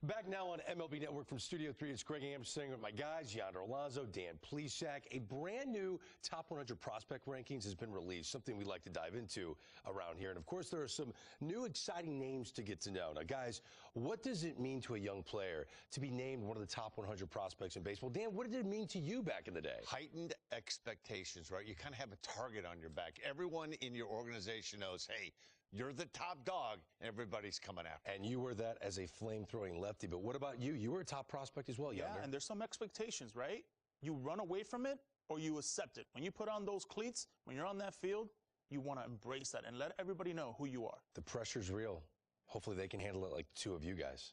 Back now on MLB Network from Studio 3, it's Greg Amsinger with my guys, Yonder Alonso, Dan Plesac. A brand new Top 100 Prospect Rankings has been released, something we'd like to dive into around here. And, of course, there are some new exciting names to get to know. Now, guys, what does it mean to a young player to be named one of the top 100 prospects in baseball? Dan, what did it mean to you back in the day? Heightened expectations, right? You kind of have a target on your back. Everyone in your organization knows, hey, you're the top dog. Everybody's coming after. And you were that as a flame-throwing lefty. But what about you? You were a top prospect as well, Yonder. Yeah, and there's some expectations, right? You run away from it or you accept it. When you put on those cleats, when you're on that field, you want to embrace that and let everybody know who you are. The pressure's real. Hopefully they can handle it like the two of you guys.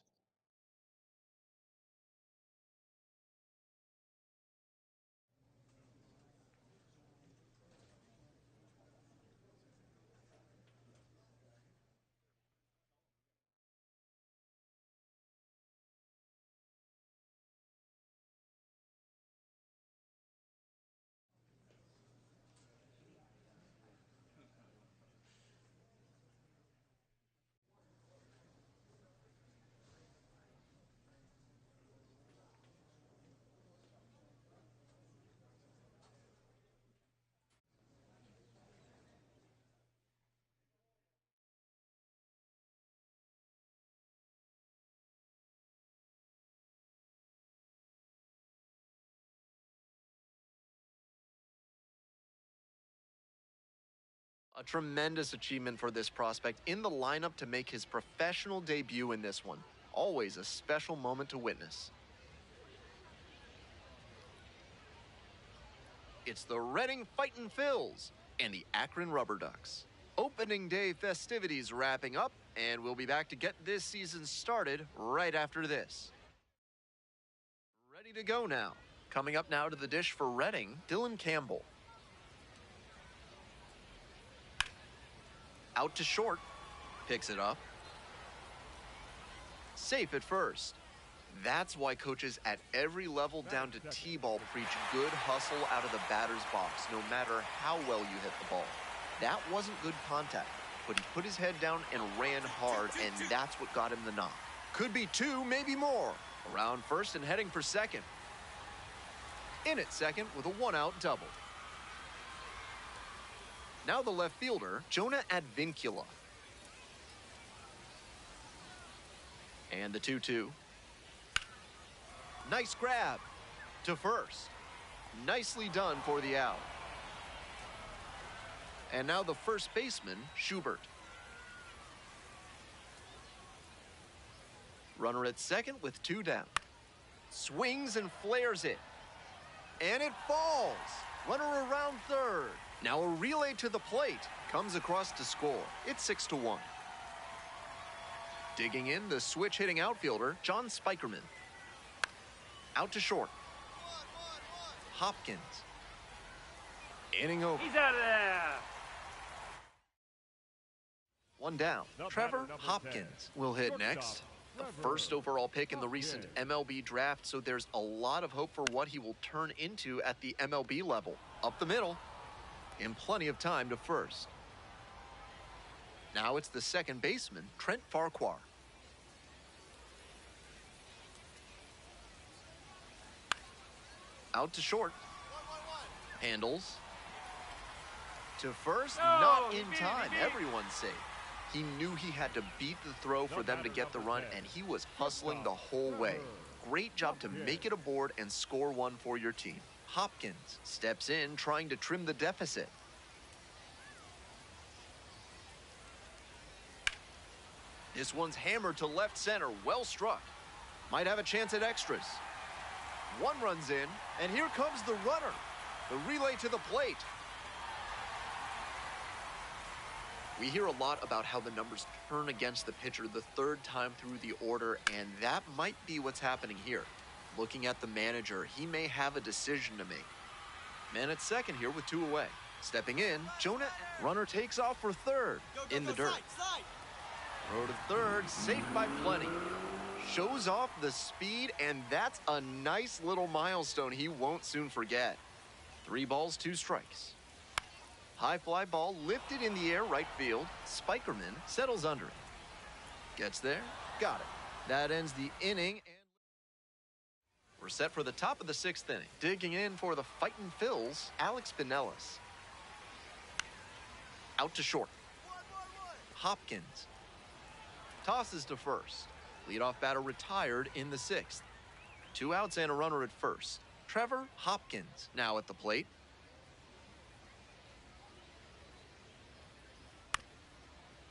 A tremendous achievement for this prospect in the lineup to make his professional debut in this one. Always a special moment to witness. It's the Reading Fightin' Phils and the Akron Rubber Ducks. Opening day festivities wrapping up, and we'll be back to get this season started right after this. Ready to go now. Coming up now to the dish for Reading, Dylan Campbell. Out to short, picks it up. Safe at first. That's why coaches at every level down to T-ball preach good hustle out of the batter's box, no matter how well you hit the ball. That wasn't good contact, but he put his head down and ran hard, and that's what got him the knock. Could be two, maybe more. Around first and heading for second. In at second with a one-out double. Now the left fielder, Jonah Advincula. And the 2-2. Nice grab to first. Nicely done for the out. And now the first baseman, Schubert. Runner at second with two down. Swings and flares it. And it falls. Runner around third. Now a relay to the plate. Comes across to score. It's 6-1. Digging in, the switch-hitting outfielder, John Spikerman. Out to short. Hopkins. Inning over. He's out of there. One down. Trevor Hopkins will hit next. The first overall pick in the recent MLB draft, so there's a lot of hope for what he will turn into at the MLB level. Up the middle. In plenty of time to first. Now it's the second baseman, Trent Farquhar. Out to short. Handles. To first, not in time. Everyone's safe. He knew he had to beat the throw for them to get the run, and he was hustling the whole way. Great job to make it aboard and score one for your team. Hopkins steps in, trying to trim the deficit. This one's hammered to left center, well struck. Might have a chance at extras. One runs in, and here comes the runner. The relay to the plate. We hear a lot about how the numbers turn against the pitcher the third time through the order, and that might be what's happening here. Looking at the manager, he may have a decision to make. Man at second here with two away. Stepping in, Jonah. Runner takes off for third. In the dirt. Throw to third, safe by plenty. Shows off the speed, and that's a nice little milestone he won't soon forget. 3 balls, 2 strikes. High fly ball lifted in the air right field. Spikerman settles under it. Gets there, got it. That ends the inning. We're set for the top of the 6th inning. Digging in for the Fightin' Phils, Alex Pinellas. Out to short. Hopkins tosses to first. Leadoff batter retired in the 6th. 2 outs and a runner at first. Trevor Hopkins now at the plate.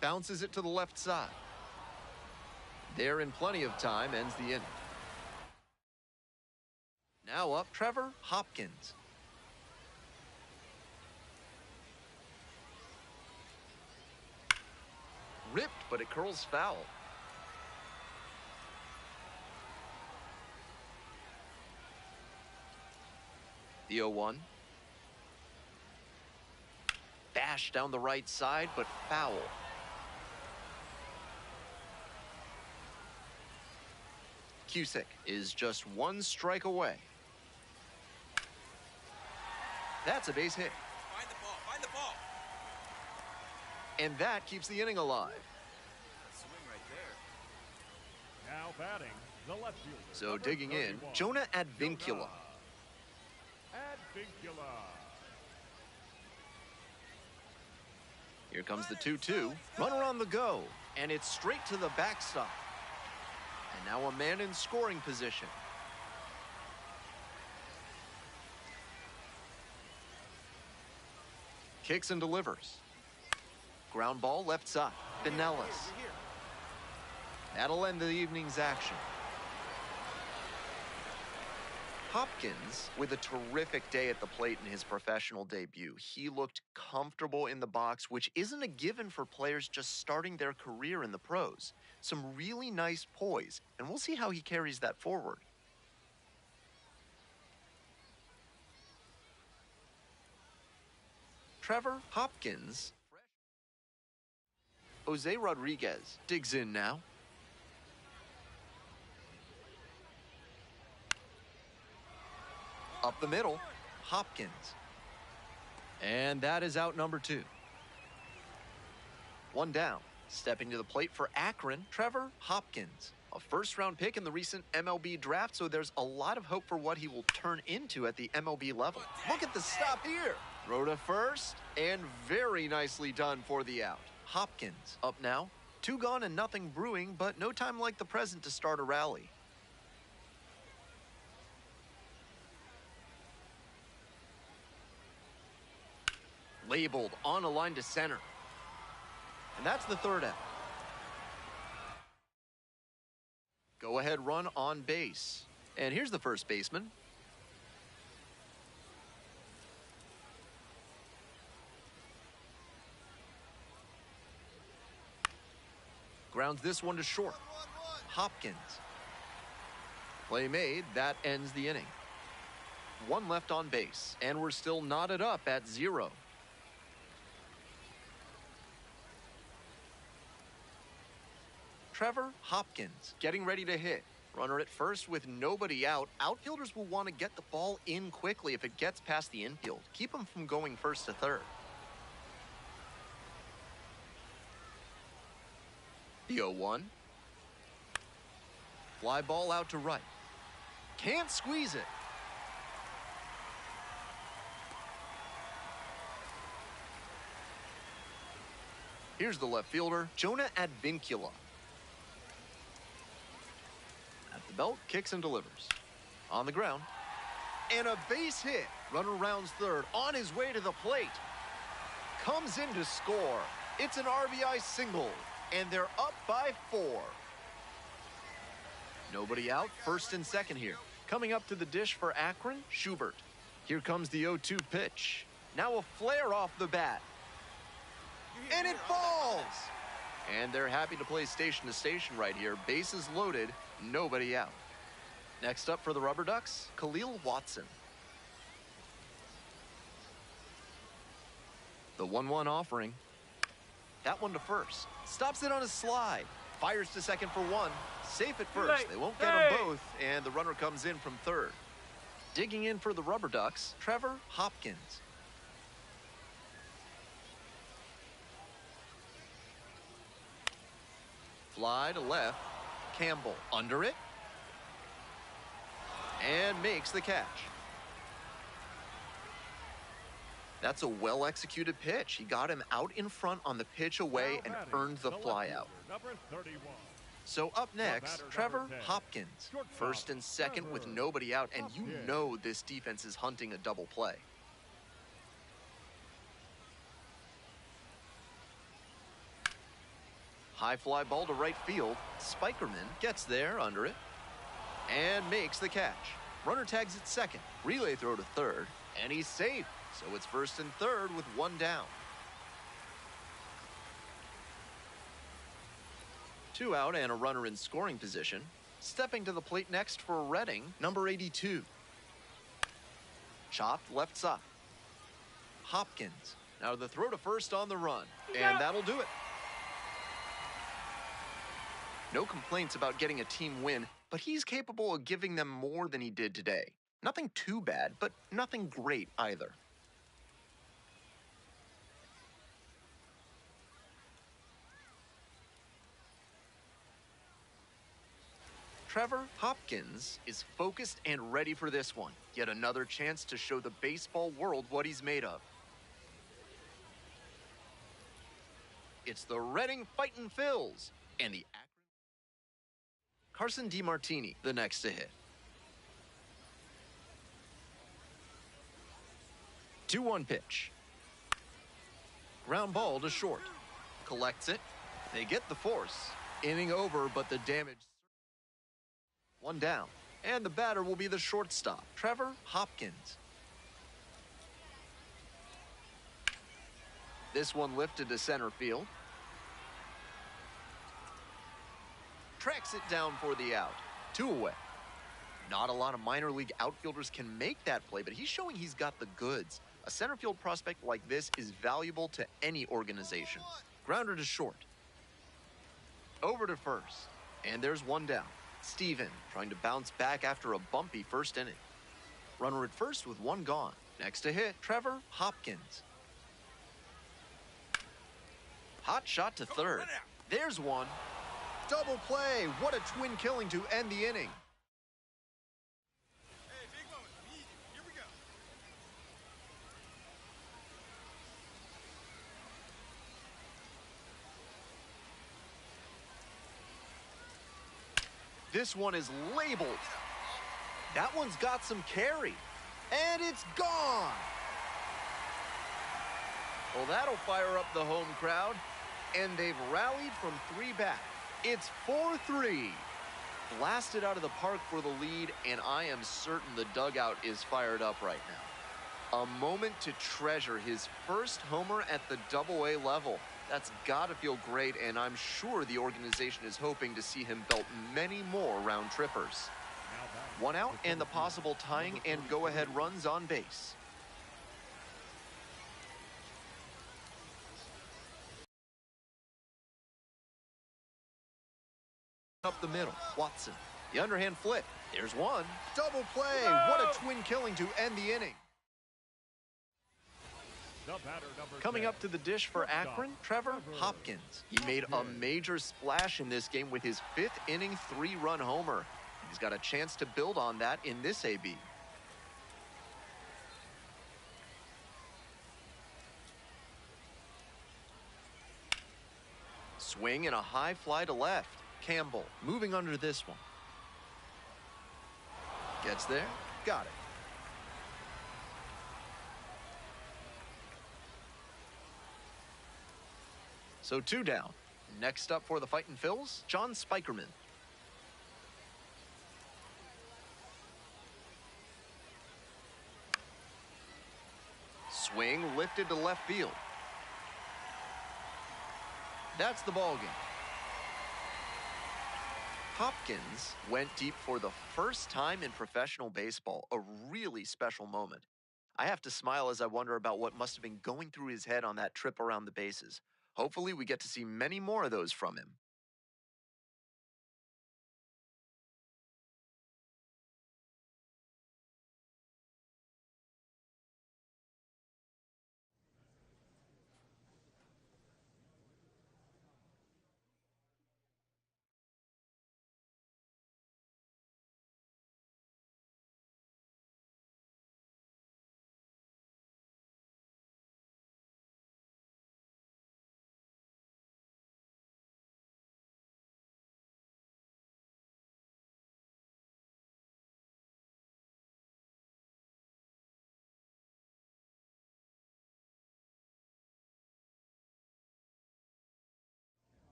Bounces it to the left side. There in plenty of time, ends the inning. Now up, Trevor Hopkins. Ripped, but it curls foul. The 0-1. Bash down the right side, but foul. Cusick is just 1 strike away. That's a base hit. Find the ball, find the ball. And that keeps the inning alive. Swing right there. Now batting, the left fielder. So digging in, Jonah Advincula. Advincula. Here comes the 2-2. Runner on the go. And it's straight to the backstop. And now a man in scoring position. Kicks and delivers. Ground ball left side. Pinellas. That'll end the evening's action. Hopkins with a terrific day at the plate in his professional debut. He looked comfortable in the box, which isn't a given for players just starting their career in the pros. Some really nice poise, and we'll see how he carries that forward. Trevor Hopkins. Jose Rodriguez digs in now. Up the middle, Hopkins. And that is out number 2. 1 down. Stepping to the plate for Akron, Trevor Hopkins. A first-round pick in the recent MLB draft, so there's a lot of hope for what he will turn into at the MLB level. Look at the stop here. Throw to first, and very nicely done for the out. Hopkins up now. 2 gone and nothing brewing, but no time like the present to start a rally. Labeled on a line to center. And that's the 3rd out. Go ahead run on base. And here's the first baseman. Grounds this one to short. Hopkins. Play made. That ends the inning. 1 left on base. And we're still knotted up at 0. Trevor Hopkins getting ready to hit. Runner at first with nobody out. Outfielders will want to get the ball in quickly if it gets past the infield. Keep them from going first to third. The 0-1. Fly ball out to right. Can't squeeze it. Here's the left fielder, Jonah Advincula. At the belt, kicks and delivers. On the ground. And a base hit. Runner rounds third, on his way to the plate. Comes in to score. It's an RBI single, and they're up by 4. Nobody out, first and second here. Coming up to the dish for Akron, Schubert. Here comes the 0-2 pitch. Now a flare off the bat. And it falls! And they're happy to play station to station right here. Bases loaded, nobody out. Next up for the Rubber Ducks, Khalil Watson. The 1-1 offering. That one to first. Stops it on a slide. Fires to second for 1. Safe at first. They won't get them both. And the runner comes in from third. Digging in for the Rubber Ducks, Trevor Hopkins. Fly to left. Campbell under it. And makes the catch. That's a well-executed pitch. He got him out in front on the pitch away and earned the flyout. So up next, Trevor Hopkins. First and second with nobody out, and you know this defense is hunting a double play. High fly ball to right field. Spikerman gets there under it and makes the catch. Runner tags at second. Relay throw to third, and he's safe. So it's first and third with one down. 2 out and a runner in scoring position. Stepping to the plate next for Reading, number 82. Chopped left side. Hopkins. Now the throw to first on the run, and that'll do it. No complaints about getting a team win, but he's capable of giving them more than he did today. Nothing too bad, but nothing great either. Trevor Hopkins is focused and ready for this one. Yet another chance to show the baseball world what he's made of. It's the Reading Fightin' Phils and the Carson DiMartini, the next to hit. 2-1 pitch. Ground ball to short. Collects it. They get the force. Inning over, but the damage. One down. And the batter will be the shortstop, Trevor Hopkins. This one lifted to center field. Tracks it down for the out. 2 away. Not a lot of minor league outfielders can make that play, but he's showing he's got the goods. A center field prospect like this is valuable to any organization. Grounder to short. Over to first. And there's one down. Steven trying to bounce back after a bumpy first inning. Runner at first with one gone. Next to hit, Trevor Hopkins. Hot shot to third. There's one. Double play. What a twin killing to end the inning. Hey, big moment. Here we go. This one is labeled. That one's got some carry. And it's gone. Well, that'll fire up the home crowd. And they've rallied from 3 back. It's 4-3. Blasted out of the park for the lead, and I am certain the dugout is fired up right now. A moment to treasure, his first homer at the Double-A level. That's got to feel great, and I'm sure the organization is hoping to see him belt many more round trippers. 1 out and the possible tying and go-ahead runs on base. Up the middle, Watson. The underhand flip. There's one. Double play. What a twin killing to end the inning. Coming up to the dish for Akron, Trevor Hopkins. He made a major splash in this game with his 5th inning 3-run homer. He's got a chance to build on that in this AB. Swing and a high fly to left. Campbell moving under this one. Gets there. Got it. So 2 down. Next up for the Fightin' Phils, John Spikerman. Swing lifted to left field. That's the ball game. Hopkins went deep for the first time in professional baseball, a really special moment. I have to smile as I wonder about what must have been going through his head on that trip around the bases. Hopefully we get to see many more of those from him.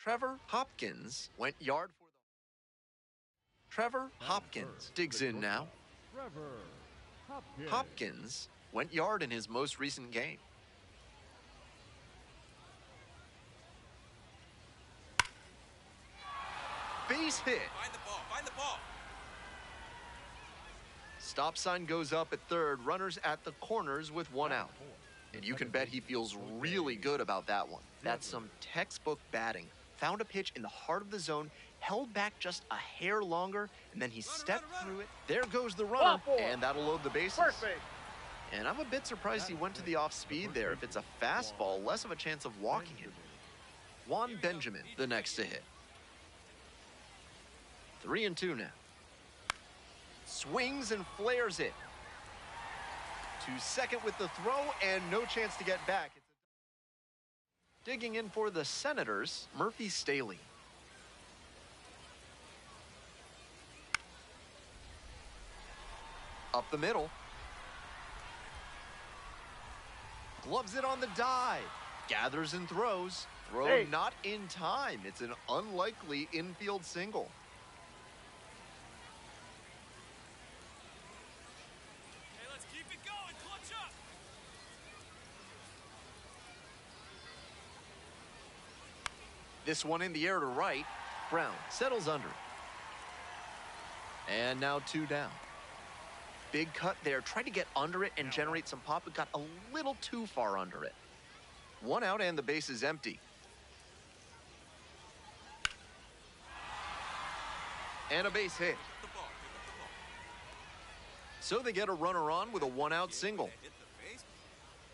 Trevor Hopkins went yard for the... Trevor Hopkins digs in now. Hopkins went yard in his most recent game. Base hit. Find the ball. Find the ball. Stop sign goes up at third. Runners at the corners with one out. And you can bet he feels really good about that one. That's some textbook batting. Found a pitch in the heart of the zone, held back just a hair longer, and then he stepped through it. There goes the runner, and that'll load the bases. And I'm a bit surprised he went to the off-speed there. If it's a fastball, less of a chance of walking him. Juan Benjamin, the next to hit. 3-2 now. Swings and flares it. To second with the throw, and no chance to get back. Digging in for the Senators, Murphy Staley. Up the middle. Gloves it on the dive. Gathers and throws. Throw not in time. It's an unlikely infield single. Hey, let's keep it going. Clutch up. This one in the air to right. Brown settles under it. And now 2 down. Big cut there. Tried to get under it and generate some pop, but got a little too far under it. 1 out and the base is empty. And a base hit. The ball. Pick up the ball. So they get a runner on with a 1-out single. Hit the base.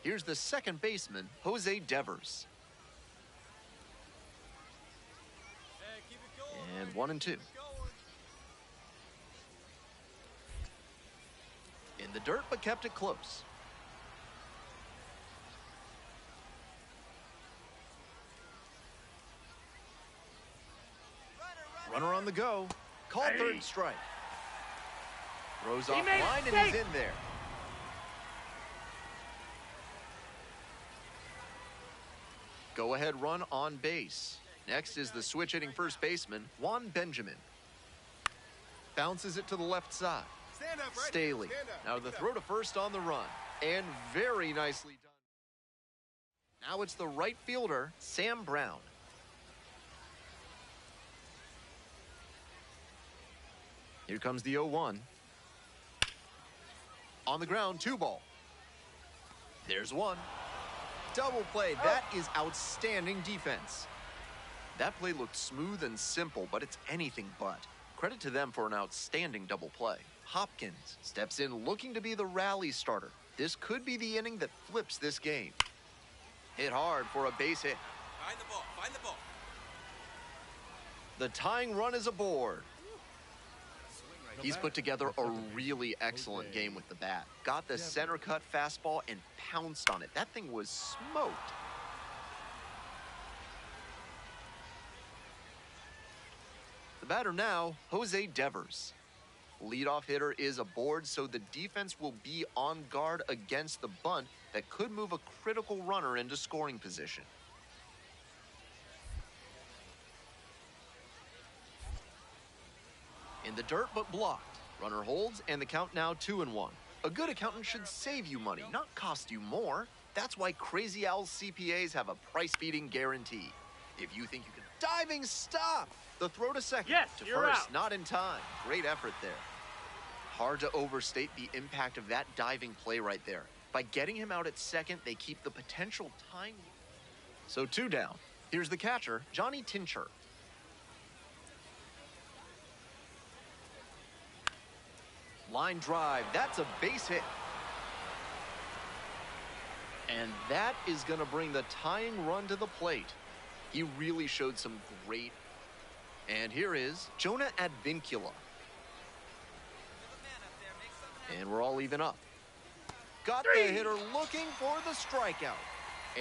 Here's the second baseman, Jose Devers. Hey, keep it going. And 1-2. Keep it going. In the dirt, but kept it close. Runner on the go. Called third strike. Throws off line and he's in there. Go ahead run on base. Next is the switch hitting first baseman, Juan Benjamin. Bounces it to the left side. Stand up, right? Staley. Stand up. Now the throw to first on the run. And very nicely done. Now it's the right fielder, Sam Brown. Here comes the 0-1. On the ground, 2 ball. There's 1. Double play. That is outstanding defense. That play looked smooth and simple, but it's anything but. Credit to them for an outstanding double play. Hopkins steps in looking to be the rally starter. This could be the inning that flips this game. Hit hard for a base hit. Find the ball. Find the ball. The tying run is aboard. He's put together a really excellent game with the bat. Got the center cut fastball and pounced on it. That thing was smoked. The batter now, Jose Devers. Leadoff hitter is aboard, so the defense will be on guard against the bunt that could move a critical runner into scoring position. In the dirt, but blocked. Runner holds, and the count now 2-1. A good accountant should save you money, not cost you more. That's why Crazy Owl's CPAs have a price-beating guarantee. If you think you can... Diving stop! The throw to second. To first, not in time. Great effort there. Hard to overstate the impact of that diving play right there. By getting him out at second, they keep the potential tying. So 2 down. Here's the catcher, Johnny Tincher. Line drive, that's a base hit. And that is going to bring the tying run to the plate. He really showed some great... And here is Jonah Advincula. And we're all even up. Got the hitter looking for the strikeout.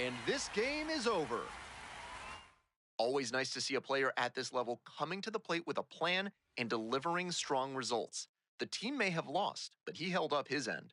And this game is over. Always nice to see a player at this level coming to the plate with a plan and delivering strong results. The team may have lost, but he held up his end.